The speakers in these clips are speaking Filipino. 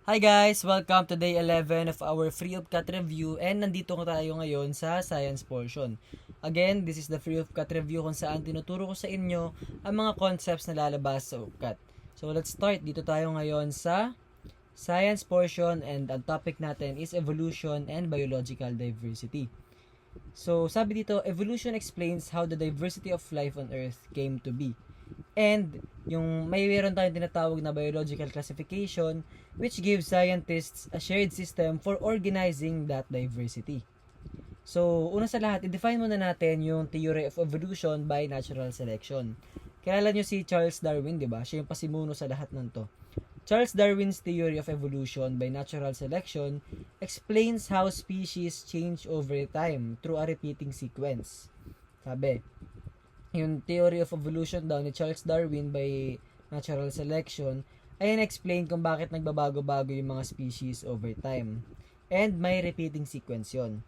Hi guys! Welcome to day 11 of our free of cut review and nandito tayo ngayon sa science portion. Again, this is the free of cut review kung saan tinuturo ko sa inyo ang mga concepts na lalabas sa UPCAT. So let's start. Dito tayo ngayon sa science portion and ang topic natin is evolution and biological diversity. So sabi dito, evolution explains how the diversity of life on Earth came to be. And yung mayroon tayong tinatawag na biological classification which gives scientists a shared system for organizing that diversity. So, una sa lahat, i-define muna natin yung theory of evolution by natural selection. Kilala nyo si Charles Darwin, di ba? Siya yung pasimuno sa lahat ng to. Charles Darwin's theory of evolution by natural selection explains how species change over time through a repeating sequence. Sabi, yung theory of evolution daw ni Charles Darwin by natural selection ay explain kung bakit nagbabago-bago yung mga species over time. And may repeating sequence yun.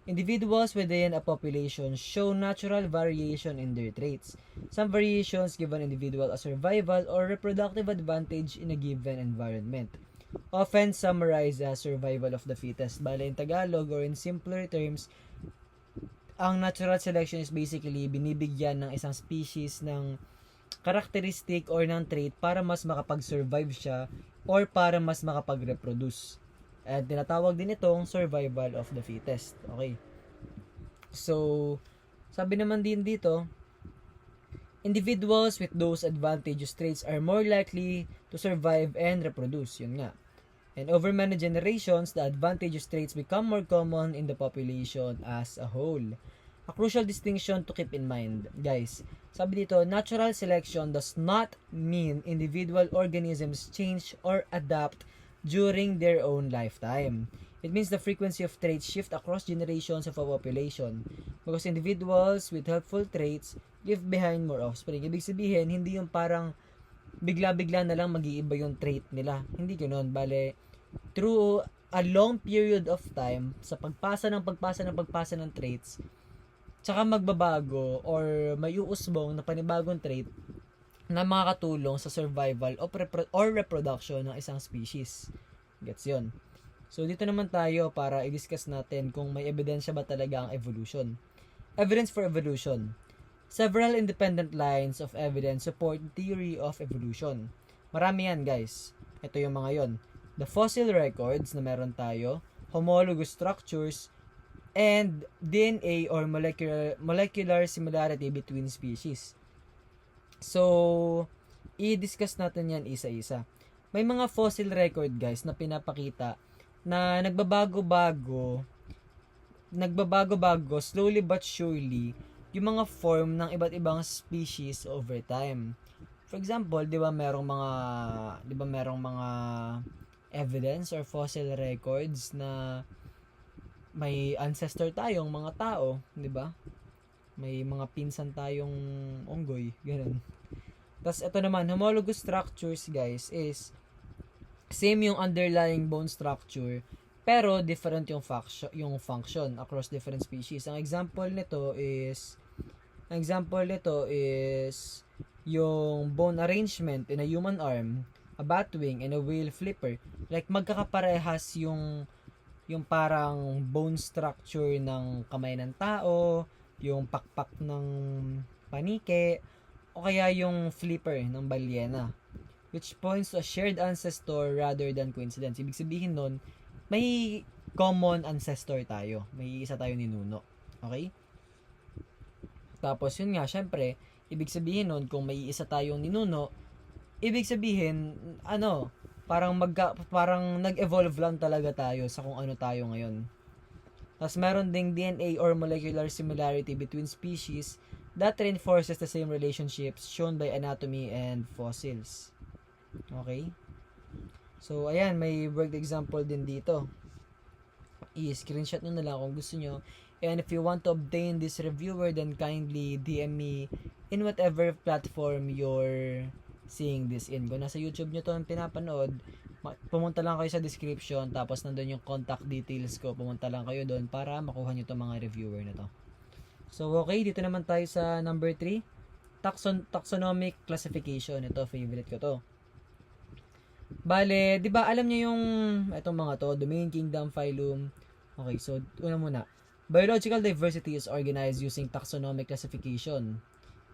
Individuals within a population show natural variation in their traits. Some variations give an individual a survival or reproductive advantage in a given environment. Often summarized as survival of the fittest. Bale in Tagalog or in simpler terms, ang natural selection is basically binibigyan ng isang species ng characteristic or ng trait para mas makapag-survive siya or para mas makapag-reproduce. At tinatawag din itong survival of the fittest. Okay. So, sabi naman din dito, individuals with those advantageous traits are more likely to survive and reproduce. Yun nga. And over many generations, the advantageous traits become more common in the population as a whole. A crucial distinction to keep in mind, guys. Sabi dito, natural selection does not mean individual organisms change or adapt during their own lifetime. It means the frequency of traits shift across generations of a population because individuals with helpful traits leave behind more offspring. Ibig sabihin, hindi yung parang bigla-bigla na lang mag-iiba yung trait nila. Hindi ganoon. Bale, through a long period of time, sa pagpasa ng traits, tsaka magbabago or may uusbong na panibagong trait na makakatulong sa survival or reproduction ng isang species. Gets yun? So, dito naman tayo para i-discuss natin kung may ebidensya ba talaga ang evolution. Evidence for evolution. Several independent lines of evidence support the theory of evolution. Marami yan, guys. Ito yung mga yon. The fossil records na meron tayo, homologous structures, and DNA or molecular similarity between species. So, i-discuss natin yan isa-isa. May mga fossil record, guys, na pinapakita na nagbabago-bago, slowly but surely, yung mga form ng iba't ibang species over time. For example, 'di ba merong mga evidence or fossil records na may ancestor tayong mga tao, 'di ba? May mga pinsan tayong unggoy, ganun. Tapos ito naman, homologous structures, guys, is same yung underlying bone structure pero different yung function across different species. Ang example nito is yung bone arrangement in a human arm, a bat wing, and a whale flipper. Like magkakaparehas yung parang bone structure ng kamay ng tao, yung pakpak ng panike, o kaya yung flipper ng balyena. Which points to a shared ancestor rather than coincidence. Ibig sabihin nun, may common ancestor tayo. May isa tayong ninuno. Okay? Tapos yun nga, syempre, ibig sabihin nun, kung may isa tayong ninuno, ibig sabihin, parang nag-evolve lang talaga tayo sa kung ano tayo ngayon. Tapos meron ding DNA or molecular similarity between species that reinforces the same relationships shown by anatomy and fossils. Okay? So, ayan, may worked example din dito. I-screenshot nyo na lang kung gusto nyo. And if you want to obtain this reviewer, then kindly DM me in whatever platform you're seeing this in. Kung nasa YouTube nyo to ang pinapanood, pumunta lang kayo sa description, tapos nandun yung contact details ko. Pumunta lang kayo doon para makuha nyo to mga reviewer na to. So, okay, dito naman tayo sa number 3. Taxonomic classification. Ito, favorite ko to. Bale, 'di ba alam niyo yung etong mga to, domain, kingdom, phylum. Okay, so una muna. Biological diversity is organized using taxonomic classification.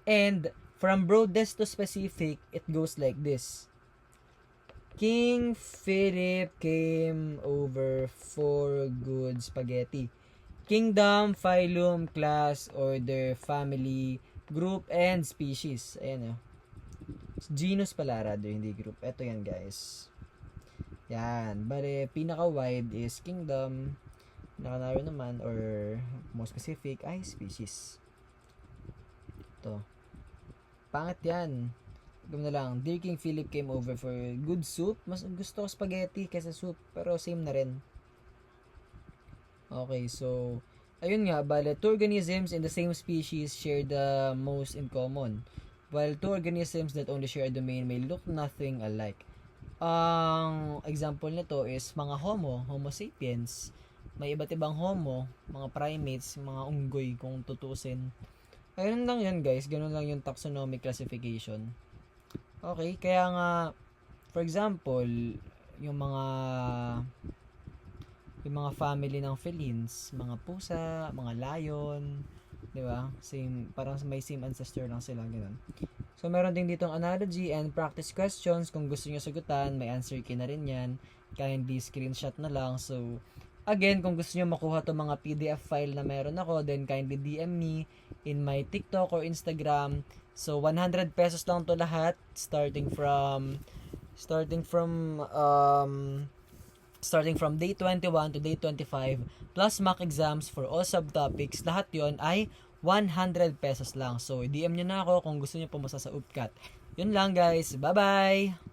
And from broadest to specific, it goes like this. King Philip came over for good spaghetti. Kingdom, phylum, class, order, family, group, and species. Ayan o. Genus pala rather, hindi group. Ito yan guys. Yan. Bale, pinaka-wide is kingdom. Pinaka-narrow naman or more specific ay species. Ito. Pangit yan. Gawin na lang. Dear King Philip came over for good soup. Mas gusto ko spaghetti kaysa soup. Pero same na rin. Okay, so ayun nga, bale, two organisms in the same species share the most in common. While two organisms that only share a domain may look nothing alike. Ang example nito is mga Homo sapiens. May iba't ibang Homo, mga primates, mga unggoy kung tutusin. Ayun lang yan guys, ganun lang yung taxonomic classification. Okay, kaya nga, for example, yung mga family ng felines, mga pusa, mga lion, 'di ba? Same, parang may same ancestor lang sila, ganun. So meron din ditong analogy and practice questions kung gusto niyo sagutan, may answer key na rin 'yan. Kindly screenshot na lang. So again, kung gusto niyo makuha to mga PDF file na meron ako, then kindly DM me in my TikTok or Instagram. So 100 pesos lang to lahat starting from day 21 to day 25 plus mock exams for all subtopics. Lahat yon ay 100 pesos lang. So, DM nyo na ako kung gusto nyo pumasa sa UPCAT. Yun lang guys. Bye-bye!